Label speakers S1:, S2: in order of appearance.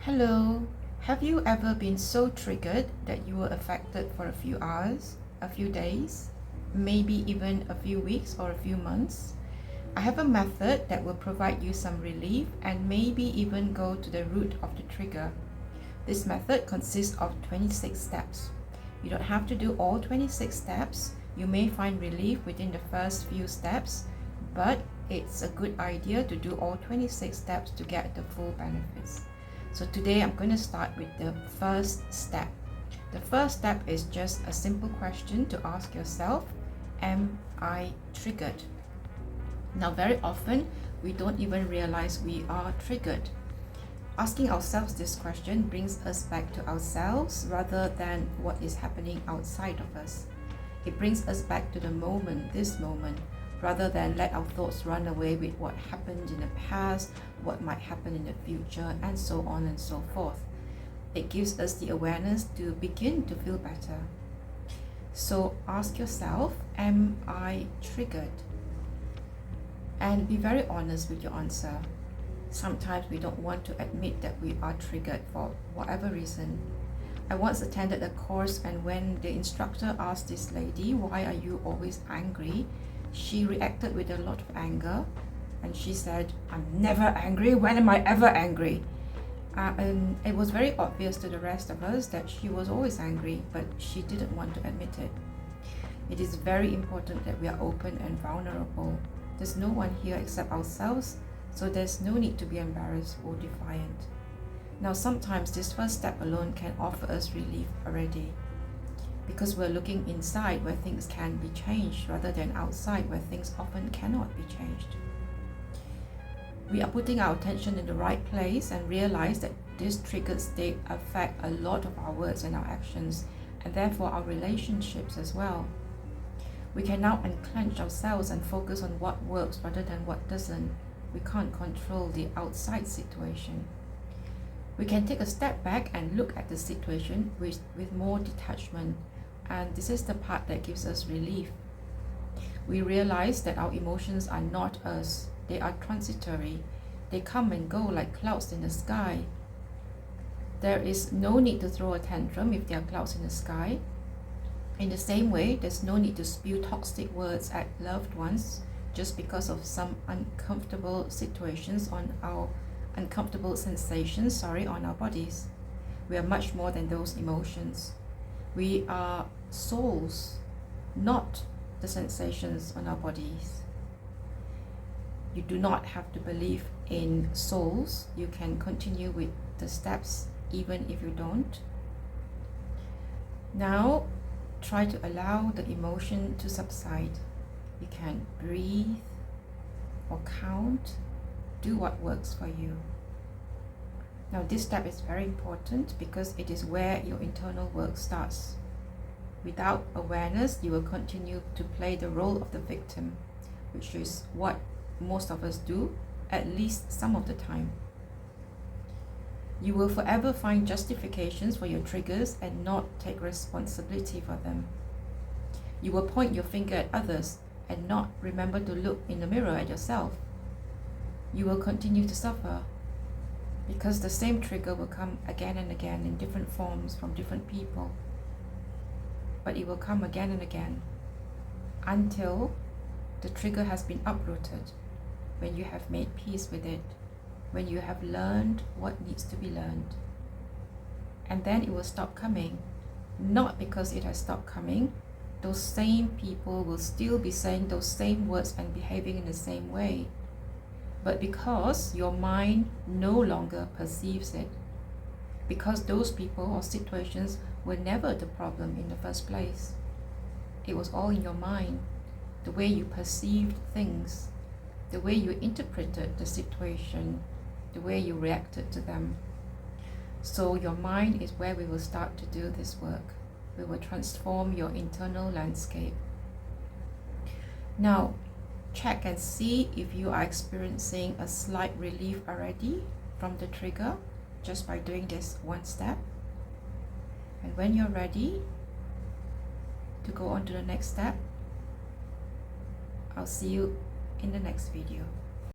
S1: Hello, have you ever been so triggered that you were affected for a few hours, a few days, maybe even a few weeks or a few months? I have a method that will provide you some relief and maybe even go to the root of the trigger. This method consists of 26 steps. You don't have to do all 26 steps. You may find relief within the first few steps, but it's a good idea to do all 26 steps to get the full benefits. So today I'm going to start with the first step. The first step is just a simple question to ask yourself, am I triggered? Now very often we don't even realize we are triggered. Asking ourselves this question brings us back to ourselves rather than what is happening outside of us. It brings us back to the moment, this moment, rather than let our thoughts run away with what happened in the past, what might happen in the future, and so on and so forth. It gives us the awareness to begin to feel better. So ask yourself, am I triggered? And be very honest with your answer. Sometimes we don't want to admit that we are triggered for whatever reason. I once attended a course, and when the instructor asked this lady, why are you always angry? She reacted with a lot of anger, and she said, I'm never angry. When am I ever angry? And it was very obvious to the rest of us that she was always angry, but she didn't want to admit it. It is very important that we are open and vulnerable. There's no one here except ourselves, so there's no need to be embarrassed or defiant. Now, sometimes this first step alone can offer us relief already, because we're looking inside where things can be changed rather than outside where things often cannot be changed. We are putting our attention in the right place and realize that this triggered state affects a lot of our words and our actions, and therefore our relationships as well. We can now unclench ourselves and focus on what works rather than what doesn't. We can't control the outside situation. We can take a step back and look at the situation with more detachment. And this is the part that gives us relief. We realize that our emotions are not us. They are transitory. They come and go like clouds in the sky. There is no need to throw a tantrum if there are clouds in the sky. In the same way, there's no need to spew toxic words at loved ones just because of some uncomfortable situations on our uncomfortable sensations, on our bodies. We are much more than those emotions. We are souls, not the sensations on our bodies. You do not have to believe in souls. You can continue with the steps even if you don't. Now, try to allow the emotion to subside. You can breathe or count. Do what works for you. Now, this step is very important because it is where your internal work starts. Without awareness, you will continue to play the role of the victim, which is what most of us do, at least some of the time. You will forever find justifications for your triggers and not take responsibility for them. You will point your finger at others and not remember to look in the mirror at yourself. You will continue to suffer because the same trigger will come again and again in different forms from different people. But it will come again and again until the trigger has been uprooted, when you have made peace with it, when you have learned what needs to be learned. And then it will stop coming. Not because it has stopped coming. Those same people will still be saying those same words and behaving in the same way, but because your mind no longer perceives it, because those people or situations were never the problem in the first place. It was all in your mind, the way you perceived things, the way you interpreted the situation, the way you reacted to them. So your mind is where we will start to do this work. We will transform your internal landscape. Now, check and see if you are experiencing a slight relief already from the trigger just by doing this one step. And when you're ready to go on to the next step, I'll see you in the next video.